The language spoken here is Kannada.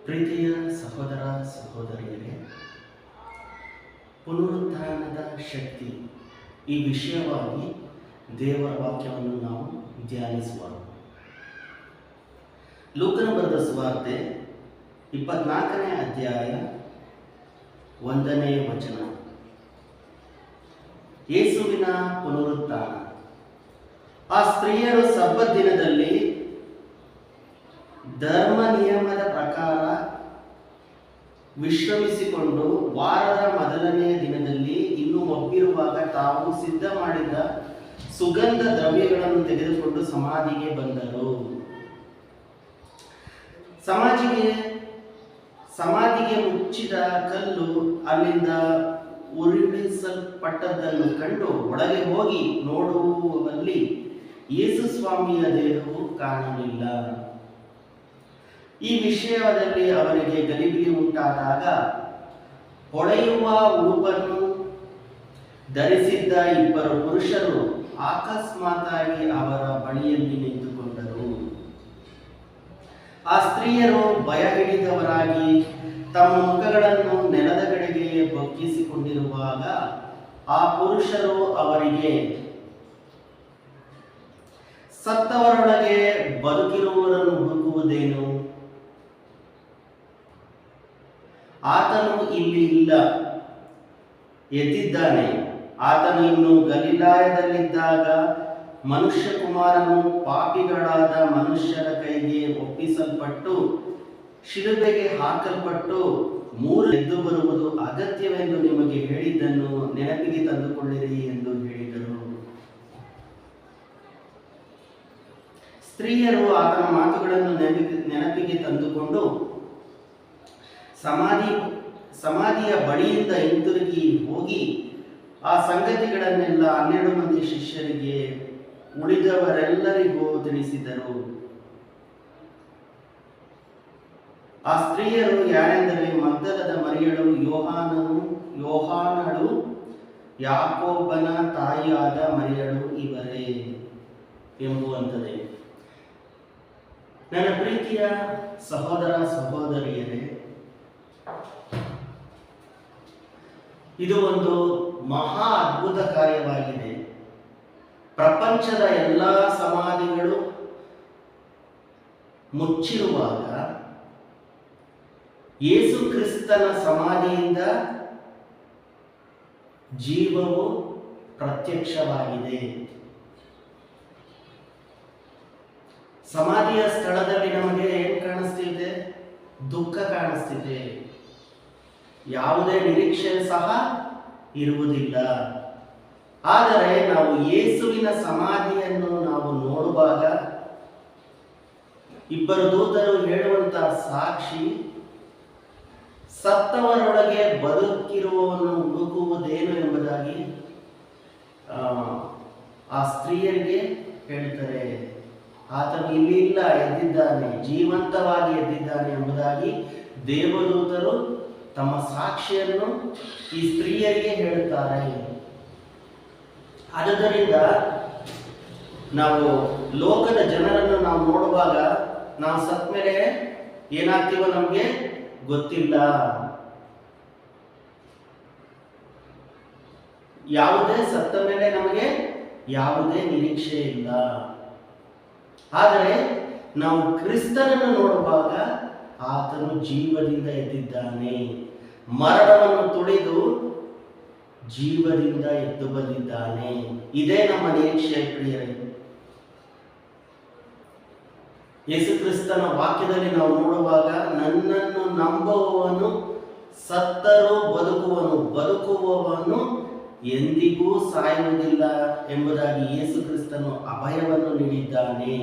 ಪ್ರೀತಿಯ ಸಹೋದರ ಸಹೋದರಿಯರೇ, ಪುನರುತ್ಥಾನದ ಶಕ್ತಿ ಈ ವಿಷಯವಾಗಿ ದೇವರ ವಾಕ್ಯವನ್ನು ನಾವು ಧ್ಯಾನಿಸುವ. ಲೂಕನ ಬರೆದ ಸುವಾರ್ತೆ 24ನೇ ಅಧ್ಯಾಯ 1ನೇ ವಚನ. ಯೇಸುವಿನ ಪುನರುತ್ಥಾನ. ಆ ಸ್ತ್ರೀಯರು ಸಬ್ಬತ್ ದಿನದಲ್ಲಿ ಧರ್ಮ ನಿಯಮದ ಪ್ರಕಾರ ವಿಶ್ರಮಿಸಿಕೊಂಡು ವಾರದ ಮೊದಲನೆಯ ದಿನದಲ್ಲಿ ಇನ್ನೂ ಒಬ್ಬಿರುವಾಗ ತಾವು ಸಿದ್ಧ ಮಾಡಿದ ಸುಗಂಧ ದ್ರವ್ಯಗಳನ್ನು ತೆಗೆದುಕೊಂಡು ಸಮಾಧಿಗೆ ಬಂದರು. ಸಮಾಧಿಗೆ ಮುಚ್ಚಿದ ಕಲ್ಲು ಅಲ್ಲಿಂದ ಉರುಳಿಸಲ್ಪಟ್ಟದ್ದನ್ನು ಕಂಡು ಒಳಗೆ ಹೋಗಿ ನೋಡುವಲ್ಲಿ ಯೇಸು ಸ್ವಾಮಿಯ ದೇಹವು ಕಾಣಲಿಲ್ಲ. ಈ ವಿಷಯದಲ್ಲಿ ಅವರಿಗೆ ಗಲಿಬಿಲಿ ಉಂಟಾದಾಗ ಹೊಳೆಯುವ ಉಡುಪನ್ನು ಧರಿಸಿದ್ದ ಇಬ್ಬರು ಪುರುಷರು ಅಕಸ್ಮಾತ್ತಾಗಿ ಅವರ ಬಳಿಯಲ್ಲಿ ನಿಂತುಕೊಂಡರು. ಆ ಸ್ತ್ರೀಯರು ಭಯ ಹಿಡಿದವರಾಗಿ ತಮ್ಮ ಮುಖಗಳನ್ನು ನೆಲದ ಕಡೆಗೆ ಬಗ್ಗಿಸಿಕೊಂಡಿರುವಾಗ ಆ ಪುರುಷರು ಅವರಿಗೆ, ಸತ್ತವರೊಳಗೆ ಬದುಕಿರುವವರನ್ನು ಹುಡುಕುವುದೇನು? ಆತನು ಇಲ್ಲಿ ಇಲ್ಲ, ಎದ್ದಿದ್ದಾನೆ. ಆತನು ಇನ್ನು ಗಲಿಲಾಯದಲ್ಲಿದ್ದಾಗ ಮನುಷ್ಯಕುಮಾರನು ಪಾಪಿಗಳಾದ ಮನುಷ್ಯರ ಕೈಗೆ ಒಪ್ಪಿಸಲ್ಪಟ್ಟು ಶಿಲುಬೆಗೆ ಹಾಕಲ್ಪಟ್ಟು ಎದ್ದು ಬರುವುದು ಅಗತ್ಯವೆಂದು ನಿಮಗೆ ಹೇಳಿದ್ದನ್ನು ನೆನಪಿಗೆ ತಂದುಕೊಳ್ಳಿರಿ ಎಂದು ಹೇಳಿದರು. ಸ್ತ್ರೀಯರು ಆತನ ಮಾತುಗಳನ್ನು ನೆನಪಿಗೆ ತಂದುಕೊಂಡು ಸಮಾಧಿಯ ಬಳಿಯಿಂದ ಹಿಂತಿರುಗಿ ಹೋಗಿ ಆ ಸಂಗತಿಗಳನ್ನೆಲ್ಲ 12 ಮಂದಿ ಶಿಷ್ಯರಿಗೆ ಉಳಿದವರೆಲ್ಲರಿಗೂ ತಿಳಿಸಿದರು. ಆ ಸ್ತ್ರೀಯರು ಯಾರೆಂದರೆ ಮಗ್ದಲದ ಮರಿಯಳು, ಯೋಹಾನಳು, ಯಾಕೋಬನ ತಾಯಿಯಾದ ಮರಿಯಳು ಇವರೇ ಎಂಬುವಂಥದ್ದೇ. ನನ್ನ ಪ್ರೀತಿಯ ಸಹೋದರ ಸಹೋದರಿಯರೇ, ಇದು ಒಂದು ಮಹಾ ಅದ್ಭುತ ಕಾರ್ಯವಾಗಿದೆ. ಪ್ರಪಂಚದ ಎಲ್ಲ ಸಮಾಧಿಗಳು ಮುಚ್ಚಿರುವಾಗ ಯೇಸು ಕ್ರಿಸ್ತನ ಸಮಾಧಿಯಿಂದ ಜೀವವು ಪ್ರತ್ಯಕ್ಷವಾಗಿದೆ. ಸಮಾಧಿಯ ಸ್ಥಳದಲ್ಲಿ ನಮಗೆ ಏನು ಕಾಣಿಸ್ತಿದೆ? ದುಃಖ ಕಾಣಿಸ್ತಿದೆ. ಯಾವುದೇ ನಿರೀಕ್ಷೆ ಸಹ ಇರುವುದಿಲ್ಲ. ಆದರೆ ನಾವು ಯೇಸುವಿನ ಸಮಾಧಿಯನ್ನು ನಾವು ನೋಡುವಾಗ ಇಬ್ಬರು ದೂತರು ಹೇಳುವಂತಹ ಸಾಕ್ಷಿ, ಸತ್ತವರೊಳಗೆ ಬದುಕಿರುವವನು ಹುಡುಕುವುದೇನು ಎಂಬುದಾಗಿ ಆ ಸ್ತ್ರೀಯರಿಗೆ ಹೇಳ್ತಾರೆ. ಆತನು ಇಲ್ಲಿ ಇಲ್ಲ, ಎದ್ದಿದ್ದಾನೆ, ಜೀವಂತವಾಗಿ ಎದ್ದಿದ್ದಾನೆ ಎಂಬುದಾಗಿ ದೇವದೂತರು ತಮ್ಮ ಸಾಕ್ಷಿಯನ್ನು ಈ ಸ್ತ್ರೀಯರಿಗೆ ಹೇಳುತ್ತಾರೆ. ಆದ್ದರಿಂದ ನಾವು ಲೋಕದ ಜನರನ್ನು ನಾವು ನೋಡುವಾಗ ನಾವು ಸತ್ತ ಮೇಲೆ ಏನಾಗ್ತೀವೋ ನಮಗೆ ಗೊತ್ತಿಲ್ಲ. ಯಾವುದೇ ಸತ್ತ ಮೇಲೆ ನಮಗೆ ಯಾವುದೇ ನಿರೀಕ್ಷೆ ಇಲ್ಲ. ಆದರೆ ನಾವು ಕ್ರಿಸ್ತನನ್ನು ನೋಡುವಾಗ ಆತನು ಜೀವದಿಂದ ಎದ್ದಿದ್ದಾನೆ, ಮರಣವನ್ನು ತುಳಿದು ಜೀವದಿಂದ ಎದ್ದು ಬಂದಿದ್ದಾನೆ. ಇದೇ ನಮ್ಮ ನಿರೀಕ್ಷೆ ಪ್ರಿಯರೇ. ಯೇಸು ಕ್ರಿಸ್ತನ ವಾಕ್ಯದಲ್ಲಿ ನಾವು ನೋಡುವಾಗ, ನನ್ನನ್ನು ನಂಬುವವನು ಸತ್ತರೂ ಬದುಕುವನು, ಬದುಕುವವನು ಎಂದಿಗೂ ಸಾಯುವುದಿಲ್ಲ ಎಂಬುದಾಗಿ ಯೇಸು ಕ್ರಿಸ್ತನು ಅಭಯವನ್ನು ನೀಡಿದ್ದಾನೆ.